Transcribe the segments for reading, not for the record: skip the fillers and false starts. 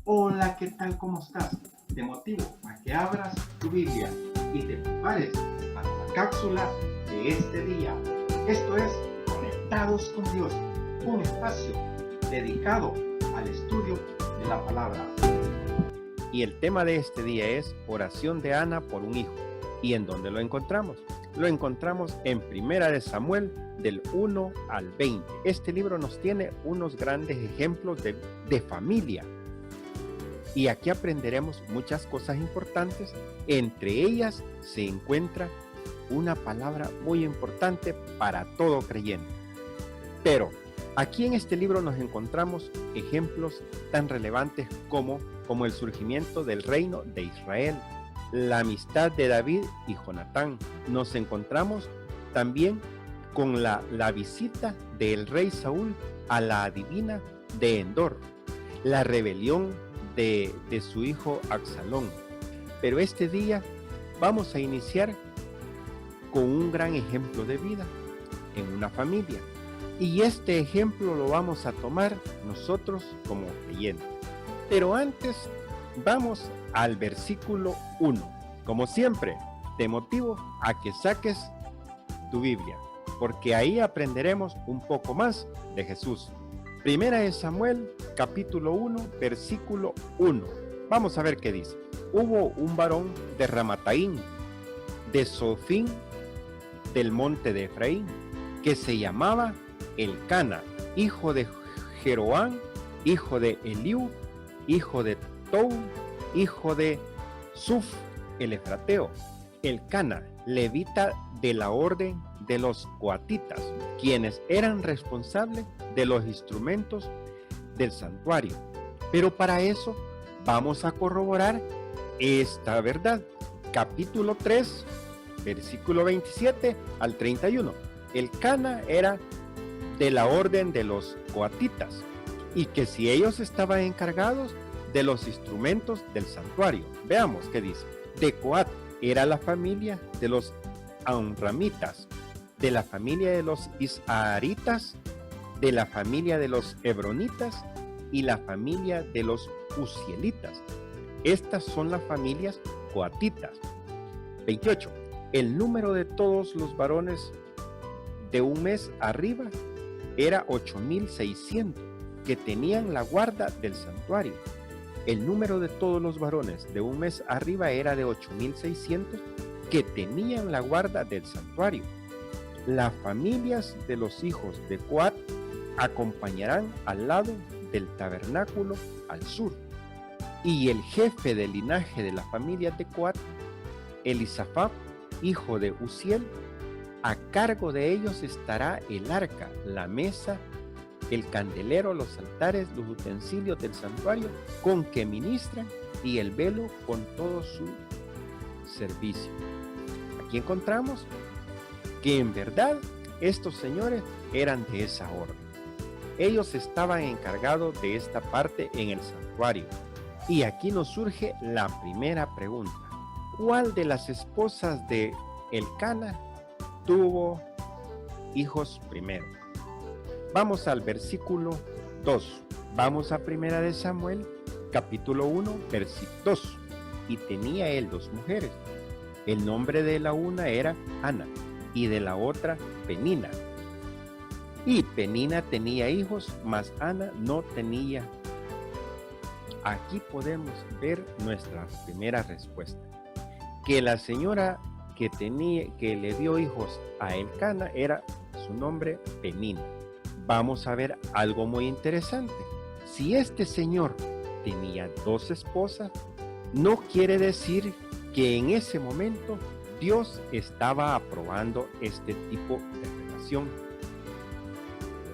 Hola, ¿qué tal? ¿Cómo estás? Te motivo a que abras tu Biblia y te prepares para la cápsula de este día. Esto es Conectados con Dios, un espacio dedicado al estudio de la palabra. Y el tema de este día es oración de Ana por un hijo. ¿Y en dónde lo encontramos? Lo encontramos en Primera de Samuel del 1 al 20. Este libro nos tiene unos grandes ejemplos de familia. Y aquí aprenderemos muchas cosas importantes. Entre ellas se encuentra una palabra muy importante para todo creyente. Pero aquí en este libro nos encontramos ejemplos tan relevantes como el surgimiento del reino de Israel, la amistad de David y Jonatán. Nos encontramos también con la visita del rey Saúl a la adivina de Endor, la rebelión de su hijo Absalón. Pero este día vamos a iniciar con un gran ejemplo de vida en una familia. Y este ejemplo lo vamos a tomar nosotros como creyentes. Pero antes, vamos al versículo 1. Como siempre, te motivo a que saques tu Biblia, porque ahí aprenderemos un poco más de Jesús. Primera de Samuel, capítulo 1, versículo 1. Vamos a ver qué dice. Hubo un varón de Ramataim, de Sofín, del monte de Efraín, que se llamaba Elcana, hijo de Jeroán, hijo de Eliú, hijo de Tou, hijo de Suf, el efrateo. Elcana, levita de la orden de los coatitas, quienes eran responsables de los instrumentos del santuario. Pero para eso vamos a corroborar esta verdad. Capítulo 3, versículo 27 al 31. Elcana era de la orden de los coatitas, y que si ellos estaban encargados de los instrumentos del santuario. Veamos qué dice. De Coat era la familia de los Amramitas, de la familia de los Isaharitas, de la familia de los Hebronitas y la familia de los Uzielitas. Estas son las familias coatitas. 28. El número de todos los varones de un mes arriba era 8,600 que tenían la guarda del santuario. El número de todos los varones de un mes arriba era de 8,600 que tenían la guarda del santuario. Las familias de los hijos de Coat acompañarán al lado del tabernáculo al sur. Y el jefe del linaje de la familia de Coat, Elisafat, hijo de Uziel, a cargo de ellos estará el arca, la mesa, el candelero, los altares, los utensilios del santuario con que ministran y el velo con todo su servicio. Aquí encontramos que en verdad estos señores eran de esa orden. Ellos estaban encargados de esta parte en el santuario. Y aquí nos surge la primera pregunta. ¿Cuál de las esposas de Elcana tuvo hijos primero? Vamos al versículo 2. Vamos a Primera de Samuel, capítulo 1, versículo 2. Y tenía él 2 mujeres. El nombre de la una era Ana y de la otra Penina. Y Penina tenía hijos, mas Ana no tenía. Aquí podemos ver nuestra primera respuesta. Que la señora que le dio hijos a Elcana era su nombre Penina. Vamos a ver algo muy interesante. Si este señor tenía 2 esposas, no quiere decir que en ese momento Dios estaba aprobando este tipo de relación.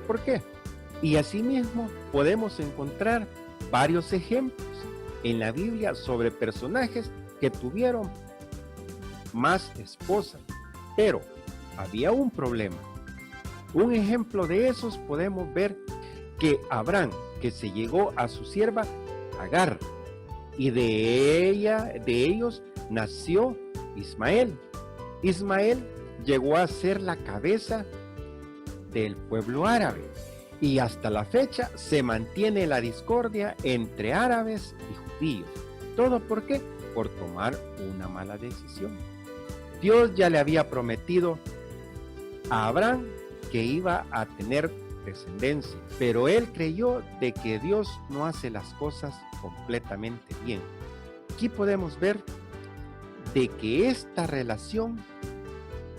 ¿Por qué? Y asimismo podemos encontrar varios ejemplos en la Biblia sobre personajes que tuvieron más esposas, pero había un problema. Un ejemplo de esos podemos ver que Abraham, que se llegó a su sierva Agar, y de ellos nació Ismael. Ismael llegó a ser la cabeza del pueblo árabe. Y hasta la fecha se mantiene la discordia entre árabes y judíos. ¿Todo por qué? Por tomar una mala decisión. Dios ya le había prometido a Abraham que iba a tener descendencia, pero él creyó de que Dios no hace las cosas completamente bien. Aquí podemos ver de que esta relación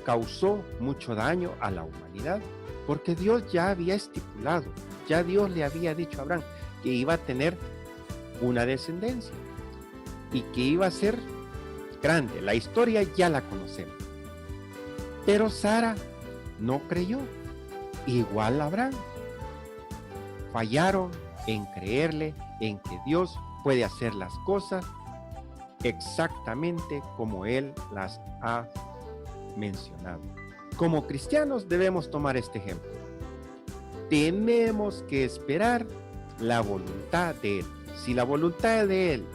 causó mucho daño a la humanidad, porque Dios ya había estipulado, ya Dios le había dicho a Abraham que iba a tener una descendencia y que iba a ser grande. La historia ya la conocemos. Pero Sara no creyó, igual Abraham. Fallaron en creerle en que Dios puede hacer las cosas exactamente como Él las ha mencionado. Como cristianos debemos tomar este ejemplo. Tenemos que esperar la voluntad de Él. Si la voluntad de Él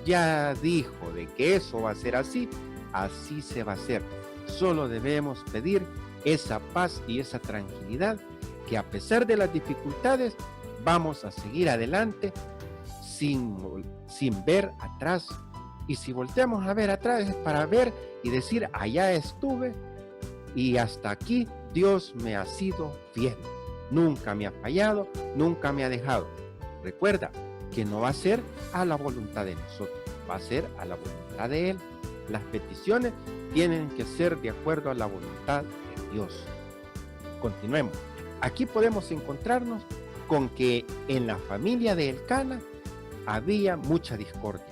ya dijo de que eso va a ser así, así se va a hacer. Solo debemos pedir esa paz y esa tranquilidad, que a pesar de las dificultades vamos a seguir adelante sin ver atrás. Y si volteamos a ver atrás es para ver y decir, allá estuve y hasta aquí Dios me ha sido fiel. Nunca me ha fallado, nunca me ha dejado. Recuerda que no va a ser a la voluntad de nosotros, va a ser a la voluntad de Él. Las peticiones tienen que ser de acuerdo a la voluntad de Dios. Continuemos. Aquí podemos encontrarnos con que en la familia de Elcana había mucha discordia.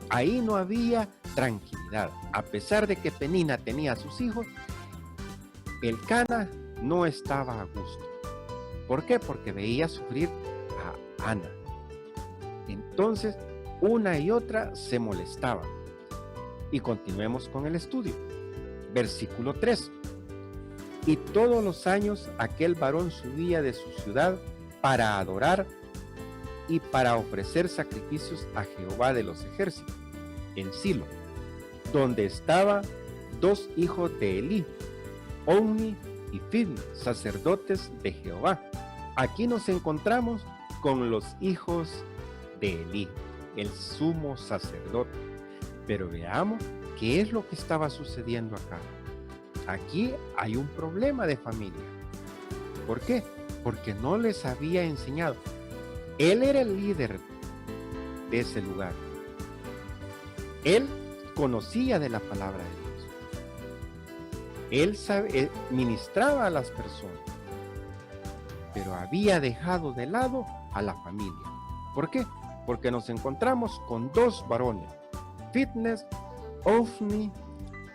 Ahí no había tranquilidad. A pesar de que Penina tenía a sus hijos, Elcana no estaba a gusto. ¿Por qué? Porque veía sufrir a Ana. Entonces, una y otra se molestaban. Y continuemos con el estudio. Versículo 3. Y todos los años aquel varón subía de su ciudad para adorar y para ofrecer sacrificios a Jehová de los ejércitos, en Silo, donde estaban dos hijos de Elí, Ofni y Finehas, sacerdotes de Jehová. Aquí nos encontramos con los hijos de Elí, el sumo sacerdote. Pero veamos qué es lo que estaba sucediendo acá. Aquí hay un problema de familia. ¿Por qué? Porque no les había enseñado. Él era el líder de ese lugar. Él conocía de la palabra de Dios. Él ministraba a las personas. Pero había dejado de lado a la familia. ¿Por qué? Porque nos encontramos con dos varones. Finehas, Ofni.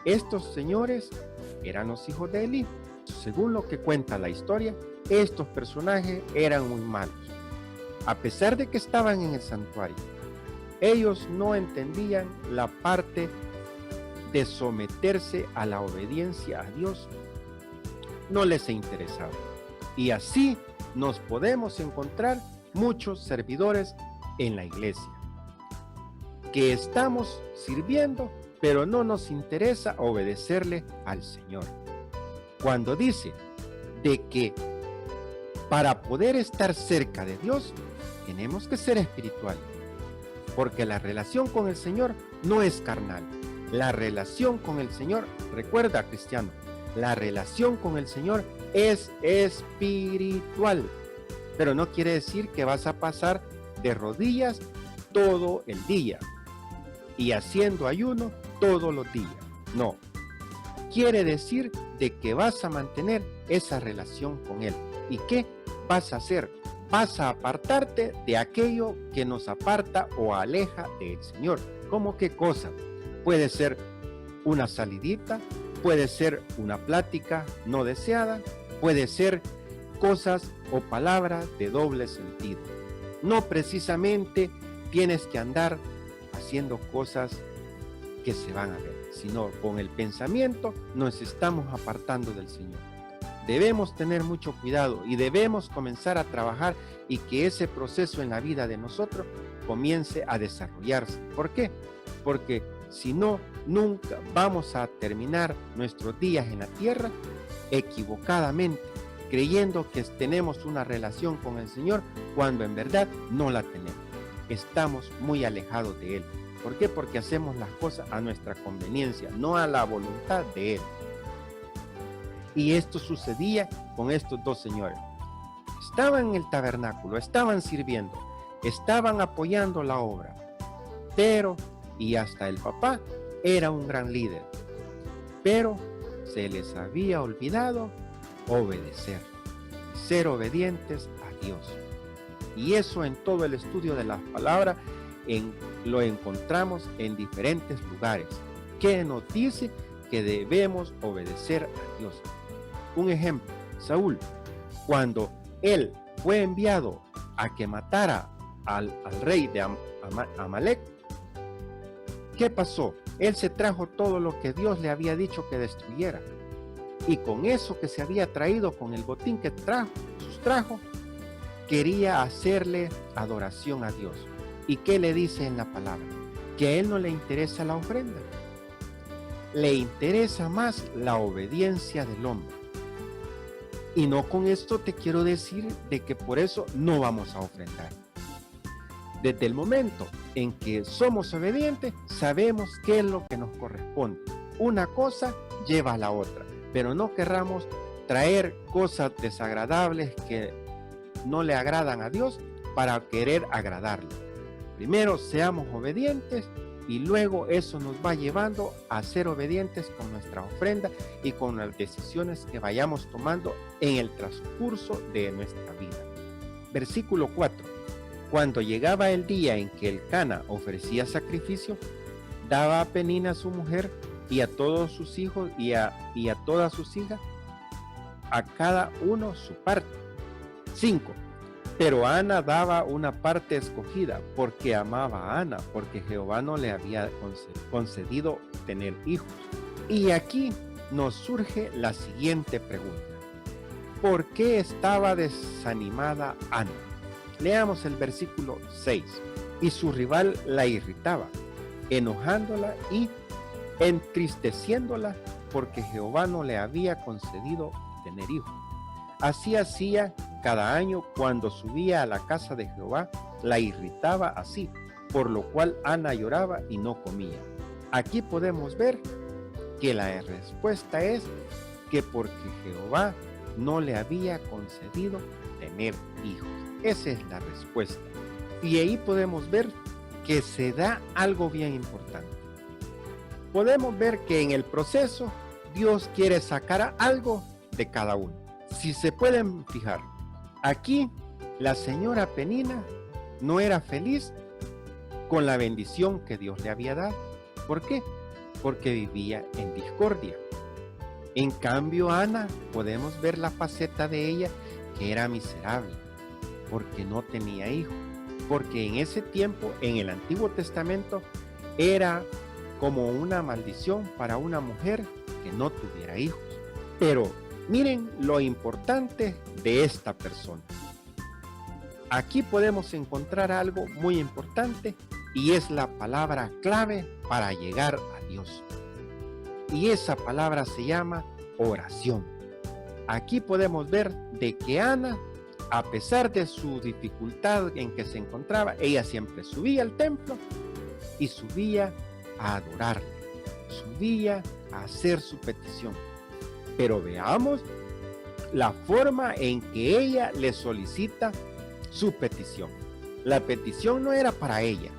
Estos señores eran los hijos de Elí. Según lo que cuenta la historia, estos personajes eran muy malos. A pesar de que estaban en el santuario, ellos no entendían la parte de someterse a la obediencia a Dios. No les interesaba. Y así nos podemos encontrar muchos servidores en la iglesia, que estamos sirviendo, pero no nos interesa obedecerle al Señor. Cuando dice de que para poder estar cerca de Dios, tenemos que ser espirituales, porque la relación con el Señor no es carnal. La relación con el Señor, recuerda, cristiano, la relación con el Señor es espiritual, pero no quiere decir que vas a pasar de rodillas todo el día y haciendo ayuno todos los días. No, quiere decir de que vas a mantener esa relación con Él. ¿Y qué vas a hacer? Vas a apartarte de aquello que nos aparta o aleja del Señor. ¿Cómo qué cosa? Puede ser una salidita, puede ser una plática no deseada, puede ser cosas o palabras de doble sentido. No precisamente tienes que andar haciendo cosas que se van a ver, sino con el pensamiento nos estamos apartando del Señor. Debemos tener mucho cuidado y debemos comenzar a trabajar y que ese proceso en la vida de nosotros comience a desarrollarse. ¿Por qué? Porque si no, nunca vamos a terminar nuestros días en la tierra equivocadamente, creyendo que tenemos una relación con el Señor cuando en verdad no la tenemos. Estamos muy alejados de Él. ¿Por qué? Porque hacemos las cosas a nuestra conveniencia, no a la voluntad de Él. Y esto sucedía con estos dos señores. Estaban en el tabernáculo, estaban sirviendo, estaban apoyando la obra, pero, y hasta el papá era un gran líder, pero se les había olvidado obedecer, ser obedientes a Dios. Y eso en todo el estudio de las palabras lo encontramos en diferentes lugares, que nos dice que debemos obedecer a Dios. Un ejemplo, Saúl, cuando él fue enviado a que matara al rey de Amalek, ¿qué pasó? Él se trajo todo lo que Dios le había dicho que destruyera. Y con eso que se había traído, con el botín que sustrajo, quería hacerle adoración a Dios. ¿Y qué le dice en la palabra? Que a él no le interesa la ofrenda. Le interesa más la obediencia del hombre. Y no con esto te quiero decir de que por eso no vamos a ofrendar. Desde el momento en que somos obedientes, sabemos qué es lo que nos corresponde. Una cosa lleva a la otra, pero no querramos traer cosas desagradables que no le agradan a Dios para querer agradarle. Primero seamos obedientes y luego eso nos va llevando a ser obedientes con nuestra ofrenda y con las decisiones que vayamos tomando en el transcurso de nuestra vida. Versículo 4. Cuando llegaba el día en que Elcana ofrecía sacrificio, daba a Penina su mujer y a todos sus hijos y a todas sus hijas, a cada uno su parte. 5. Pero Ana daba una parte escogida porque amaba a Ana, porque Jehová no le había concedido tener hijos. Y aquí nos surge la siguiente pregunta. ¿Por qué estaba desanimada Ana? Leamos el versículo 6. Y su rival la irritaba, enojándola y entristeciéndola porque Jehová no le había concedido tener hijos. Así hacía cada año cuando subía a la casa de Jehová, la irritaba así, por lo cual Ana lloraba y no comía. Aquí podemos ver que la respuesta es que porque Jehová no le había concedido tener hijos. Esa es la respuesta. Y ahí podemos ver que se da algo bien importante. Podemos ver que en el proceso Dios quiere sacar algo de cada uno. Si se pueden fijar, aquí la señora Penina no era feliz con la bendición que Dios le había dado. ¿Por qué? Porque vivía en discordia. En cambio, Ana, podemos ver la faceta de ella que era miserable, porque no tenía hijos. Porque en ese tiempo, en el Antiguo Testamento, era como una maldición para una mujer que no tuviera hijos. Pero miren lo importante de esta persona. Aquí podemos encontrar algo muy importante y es la palabra clave para llegar a Dios. Y esa palabra se llama oración. Aquí podemos ver de que Ana, a pesar de su dificultad en que se encontraba, ella siempre subía al templo y subía a adorarle, subía a hacer su petición. Pero veamos la forma en que ella le solicita su petición. La petición no era para ella.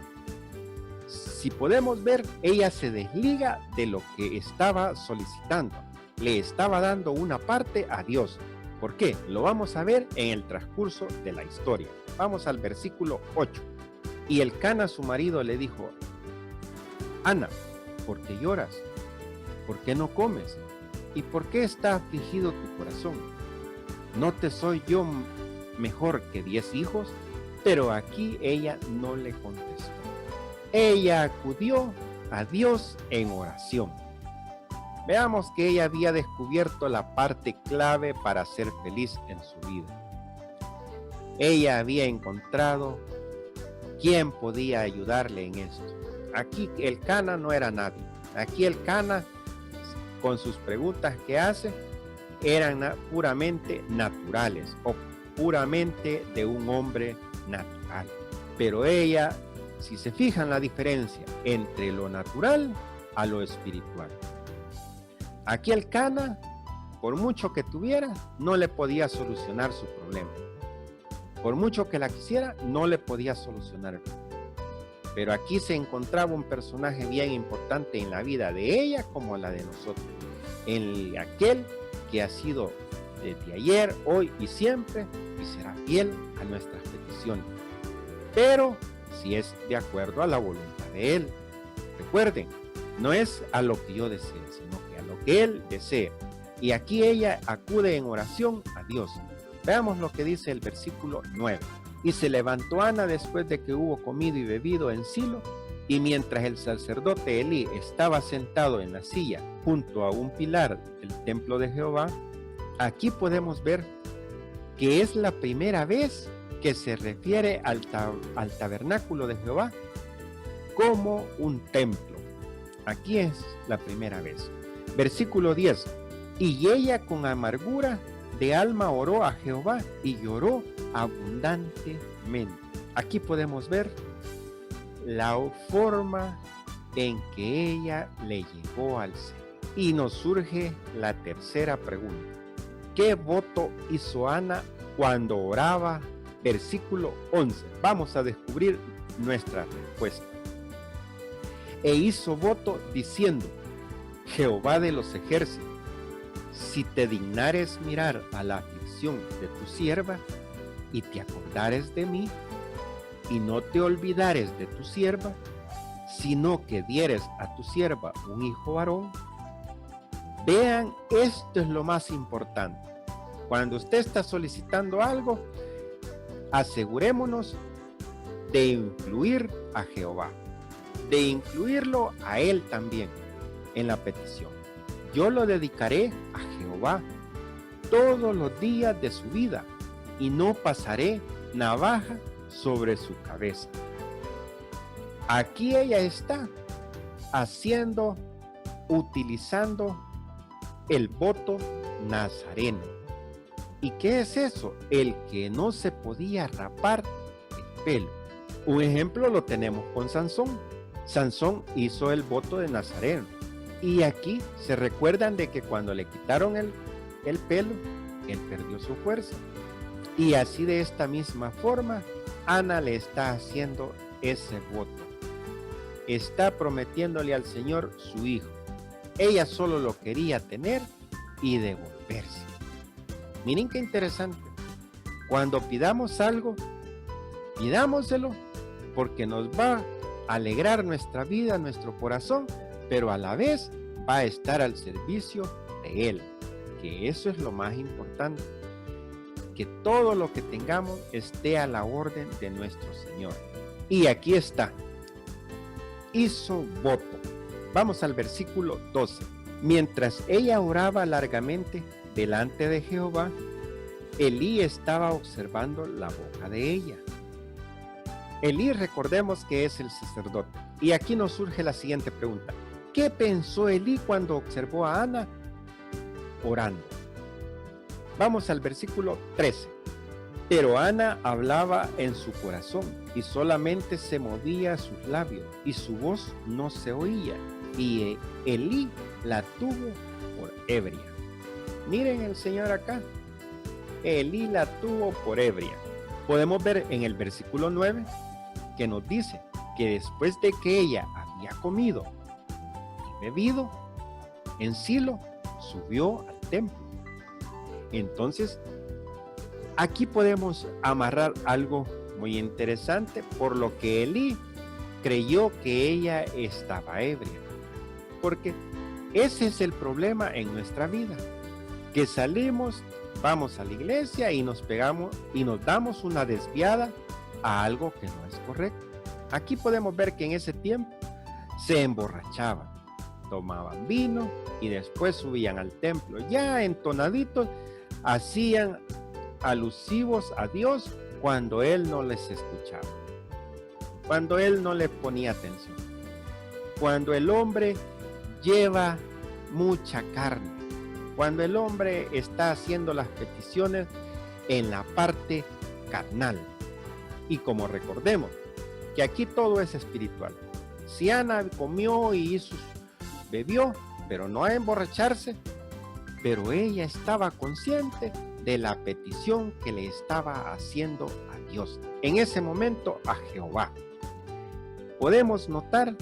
Si podemos ver, ella se desliga de lo que estaba solicitando. Le estaba dando una parte a Dios. ¿Por qué? Lo vamos a ver en el transcurso de la historia. Vamos al versículo 8. Y Elcana, su marido, le dijo: Ana, ¿por qué lloras? ¿Por qué no comes? ¿Y por qué está afligido tu corazón? ¿No te soy yo mejor que 10 hijos? Pero aquí ella no le contestó. Ella acudió a Dios en oración. Veamos que ella había descubierto la parte clave para ser feliz en su vida. Ella había encontrado quién podía ayudarle en esto. Aquí Elcana no era nadie. Aquí Elcana, con sus preguntas que hace, eran puramente naturales o puramente de un hombre natural. Pero ella, si se fijan la diferencia entre lo natural a lo espiritual. Aquí el Cana, por mucho que tuviera, no le podía solucionar su problema. Por mucho que la quisiera, no le podía solucionar el problema. Pero aquí se encontraba un personaje bien importante en la vida de ella como la de nosotros. En aquel que ha sido desde ayer, hoy y siempre, y será fiel a nuestras peticiones. Pero si es de acuerdo a la voluntad de Él. Recuerden, no es a lo que yo desee, sino que a lo que Él desea. Y aquí ella acude en oración a Dios. Veamos lo que dice el versículo 9. Y se levantó Ana después de que hubo comido y bebido en Silo, y mientras el sacerdote Elí estaba sentado en la silla junto a un pilar del templo de Jehová. Aquí podemos ver que es la primera vez que se refiere al tabernáculo de Jehová como un templo. Aquí es la primera vez. Versículo 10. Y ella con amargura de alma oró a Jehová y lloró abundantemente. Aquí podemos ver la forma en que ella le llegó al Señor. Y nos surge la tercera pregunta. ¿Qué voto hizo Ana cuando oraba? Versículo 11. Vamos a descubrir nuestra respuesta. E hizo voto diciendo: Jehová de los ejércitos, si te dignares mirar a la aflicción de tu sierva y te acordares de mí y no te olvidares de tu sierva, sino que dieres a tu sierva un hijo varón. Vean, esto es lo más importante. Cuando usted está solicitando algo, asegurémonos de incluir a Jehová, de incluirlo a Él también en la petición. Yo lo dedicaré a Jehová todos los días de su vida y no pasaré navaja sobre su cabeza. Aquí ella está utilizando el voto nazareno. ¿Y qué es eso? El que no se podía rapar el pelo. Un ejemplo lo tenemos con Sansón. Sansón hizo el voto de nazareno. Y aquí se recuerdan de que cuando le quitaron el pelo, él perdió su fuerza. Y así de esta misma forma, Ana le está haciendo ese voto. Está prometiéndole al Señor su hijo. Ella solo lo quería tener y devolverse. Miren qué interesante. Cuando pidamos algo, pidámoselo porque nos va a alegrar nuestra vida, nuestro corazón, pero a la vez va a estar al servicio de Él, que eso es lo más importante, que todo lo que tengamos esté a la orden de nuestro Señor. Y aquí está, hizo voto. Vamos al versículo 12. Mientras ella oraba largamente delante de Jehová, Elí estaba observando la boca de ella. Elí, recordemos que es el sacerdote. Y aquí nos surge la siguiente pregunta. ¿Qué pensó Elí cuando observó a Ana orando? Vamos al versículo 13. Pero Ana hablaba en su corazón y solamente se movía sus labios y su voz no se oía. Y Elí la tuvo por ebria. Miren el Señor acá. Elí la tuvo por ebria. Podemos ver en el versículo 9 que nos dice que después de que ella había comido y bebido en Silo, subió al templo. Entonces, aquí podemos amarrar algo muy interesante, por lo que Elí creyó que ella estaba ebria. Porque ese es el problema en nuestra vida, que salimos, vamos a la iglesia y nos pegamos y nos damos una desviada a algo que no es correcto. Aquí podemos ver que en ese tiempo se emborrachaban, tomaban vino y después subían al templo, ya entonaditos, hacían alusivos a Dios cuando Él no les escuchaba, cuando Él no les ponía atención, cuando el hombre lleva mucha carne, cuando el hombre está haciendo las peticiones en la parte carnal. Y como recordemos que aquí todo es espiritual. Si Ana comió y bebió, pero no a emborracharse, pero ella estaba consciente de la petición que le estaba haciendo a Dios, en ese momento a Jehová. Podemos notar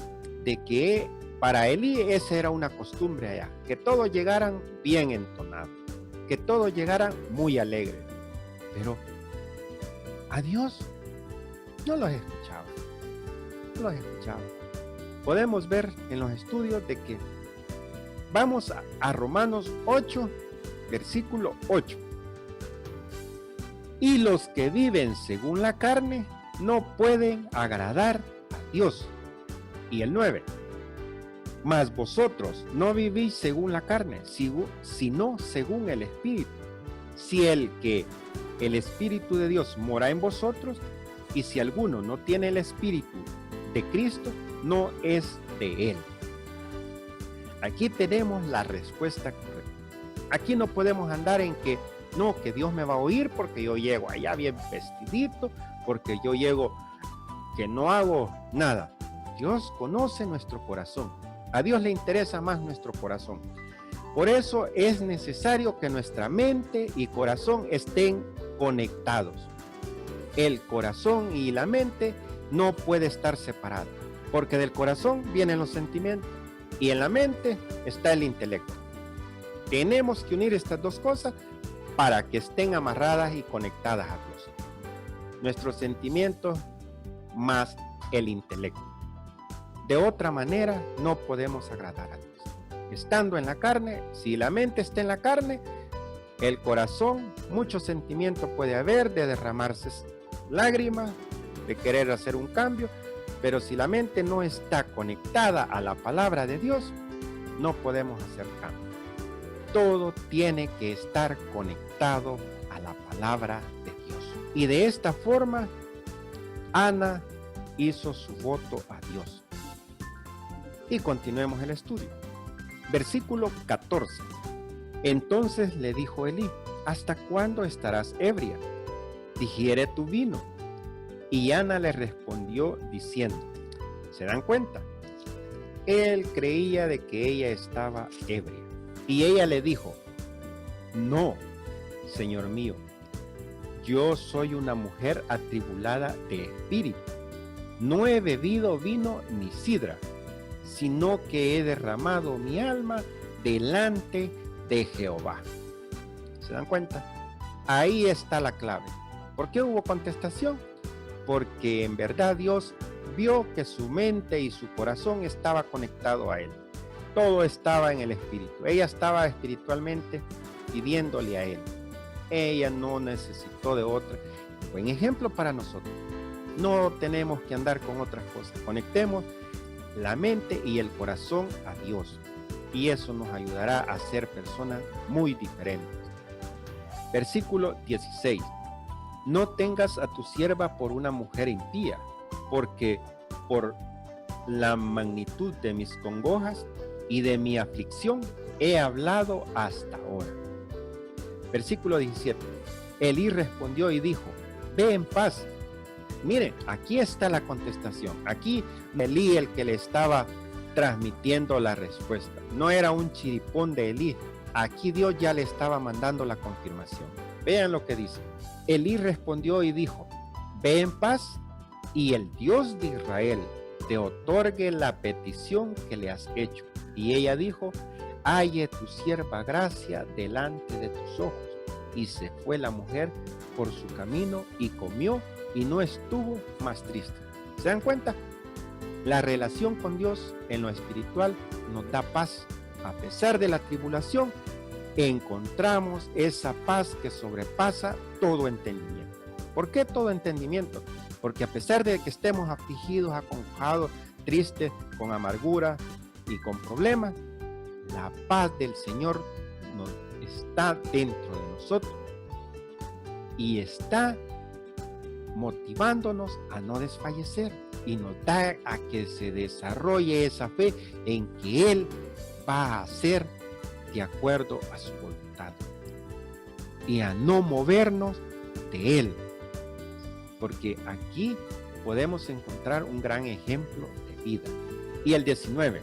de que para Elí esa era una costumbre allá, que todos llegaran bien entonados, que todos llegaran muy alegres, pero a Dios no los escuchaba, no los escuchaba. Podemos ver en los estudios de que vamos a Romanos 8, versículo 8. Y los que viven según la carne no pueden agradar a Dios. Y el 9. Mas vosotros no vivís según la carne, sino según el Espíritu. Si el Espíritu de Dios mora en vosotros, y si alguno no tiene el Espíritu de Cristo, no es de él. Aquí tenemos la respuesta correcta. Aquí no podemos andar en que no, que Dios me va a oír porque yo llego allá bien vestidito, porque yo llego que no hago nada. Dios conoce nuestro corazón. A Dios le interesa más nuestro corazón. Por eso es necesario que nuestra mente y corazón estén conectados. El corazón y la mente no puede estar separados, porque del corazón vienen los sentimientos y en la mente está el intelecto. Tenemos que unir estas dos cosas para que estén amarradas y conectadas a Dios. Nuestros sentimientos más el intelecto. De otra manera no podemos agradar a Dios. Estando en la carne, si la mente está en la carne, el corazón, mucho sentimiento puede haber de derramarse lágrimas, de querer hacer un cambio, pero si la mente no está conectada a la palabra de Dios, no podemos hacer cambio. Todo tiene que estar conectado a la palabra de Dios. Y de esta forma, Ana hizo su voto a Dios. Y continuemos el estudio. Versículo 14. Entonces le dijo Elí: ¿hasta cuándo estarás ebria? Digiere tu vino. Y Ana le respondió diciendo, ¿se dan cuenta? Él creía de que ella estaba ebria. Y ella le dijo, no, Señor mío, yo soy una mujer atribulada de espíritu. No he bebido vino ni sidra, sino que he derramado mi alma delante de Jehová. ¿Se dan cuenta? Ahí está la clave. ¿Por qué hubo contestación? Porque en verdad Dios vio que su mente y su corazón estaba conectado a Él. Todo estaba en el Espíritu. Ella estaba espiritualmente pidiéndole a Él. Ella no necesitó de otra. Buen ejemplo para nosotros. No tenemos que andar con otras cosas. Conectemos la mente y el corazón a Dios. Y eso nos ayudará a ser personas muy diferentes. Versículo 16. No tengas a tu sierva por una mujer impía, porque por la magnitud de mis congojas y de mi aflicción he hablado hasta ahora. Versículo 17. Elí respondió y dijo, ve en paz. Mire, aquí está la contestación. Aquí Elí el que le estaba transmitiendo la respuesta. No era un chiripón de Elí. Aquí Dios ya le estaba mandando la confirmación. Vean lo que dice. Elí respondió y dijo, ve en paz y el Dios de Israel te otorgue la petición que le has hecho. Y ella dijo, halle tu sierva gracia delante de tus ojos. Y se fue la mujer por su camino y comió y no estuvo más triste. ¿Se dan cuenta? La relación con Dios en lo espiritual nos da paz. A pesar de la tribulación, encontramos esa paz que sobrepasa todo entendimiento. ¿Por qué todo entendimiento? Porque a pesar de que estemos afligidos, acongojados, tristes, con amargura y con problemas, la paz del Señor está dentro de nosotros y está motivándonos a no desfallecer y nos da a que se desarrolle esa fe en que Él va a hacer de acuerdo a su voluntad y a no movernos de Él. Porque aquí podemos encontrar un gran ejemplo de vida. Y el 19.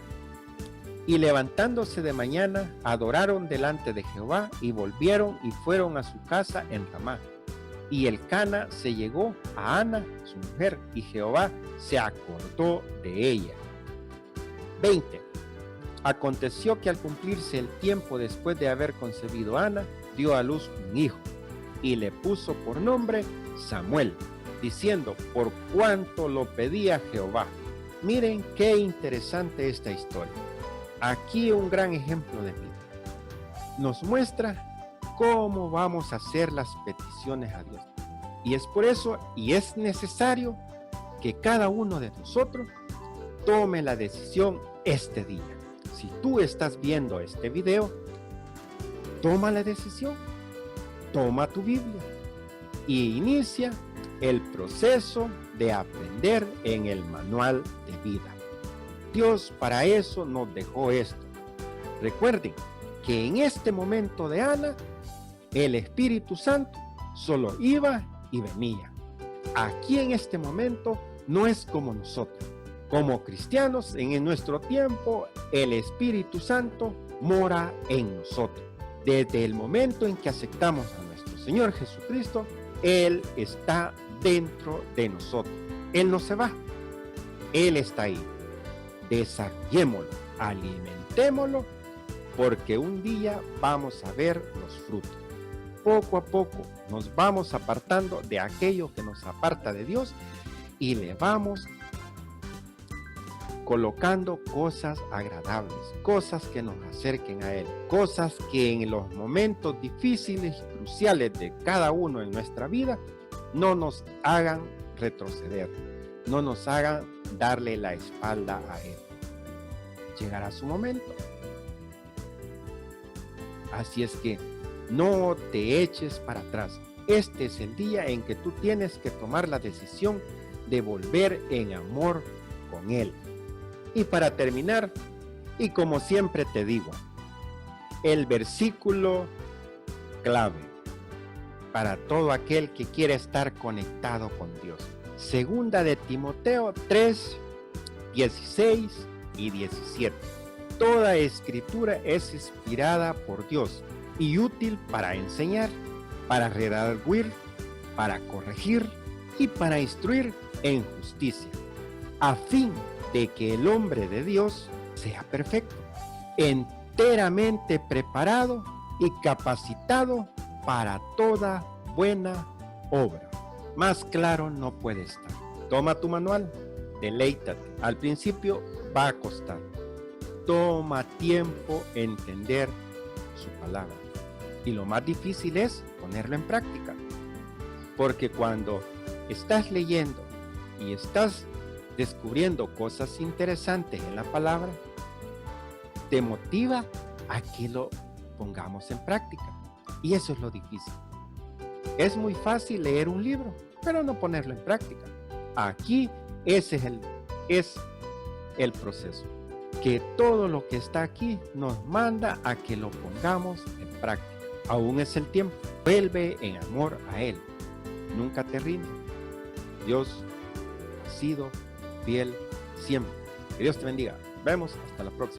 Y levantándose de mañana, adoraron delante de Jehová y volvieron y fueron a su casa en Ramá. Y Elcana se llegó a Ana, su mujer, y Jehová se acordó de ella. 20. Aconteció que al cumplirse el tiempo después de haber concebido Ana, dio a luz un hijo, y le puso por nombre Samuel, diciendo, por cuanto lo pedía Jehová. Miren qué interesante esta historia. Aquí un gran ejemplo de vida. Nos muestra cómo vamos a hacer las peticiones a Dios. Y es por eso, y es necesario, que cada uno de nosotros tome la decisión este día. Si tú estás viendo este video, toma la decisión, toma tu Biblia y inicia el proceso de aprender en el manual de vida. Dios para eso nos dejó esto. Recuerden que en este momento de Ana, el Espíritu Santo solo iba y venía. Aquí en este momento no es como nosotros. Como cristianos, en nuestro tiempo, el Espíritu Santo mora en nosotros. Desde el momento en que aceptamos a nuestro Señor Jesucristo, Él está dentro de nosotros. Él no se va. Él está ahí. Desarrollémoslo, alimentémoslo, porque un día vamos a ver los frutos. Poco a poco nos vamos apartando de aquello que nos aparta de Dios y le vamos colocando cosas agradables, cosas que nos acerquen a Él, cosas que en los momentos difíciles y cruciales de cada uno en nuestra vida no nos hagan retroceder, no nos hagan darle la espalda a Él. Llegará su momento. Así es que no te eches para atrás. Este es el día en que tú tienes que tomar la decisión de volver en amor con Él. Y para terminar, y como siempre te digo, el versículo clave para todo aquel que quiere estar conectado con Dios. Segunda de Timoteo 3, 16 y 17. Toda escritura es inspirada por Dios y útil para enseñar, para redarguir, para corregir y para instruir en justicia, a fin de que el hombre de Dios sea perfecto, enteramente preparado y capacitado para toda buena obra. Más claro no puede estar. Toma tu manual, deleítate. Al principio va a costar. Toma tiempo entender su palabra. Y lo más difícil es ponerlo en práctica. Porque cuando estás leyendo y estás descubriendo cosas interesantes en la palabra, te motiva a que lo pongamos en práctica. Y eso es lo difícil. Es muy fácil leer un libro, pero no ponerlo en práctica. Aquí ese es el proceso. Que todo lo que está aquí nos manda a que lo pongamos en práctica. Aún es el tiempo. Vuelve en amor a Él. Nunca te rindas. Dios ha sido fiel siempre. Que Dios te bendiga. Vemos hasta la próxima.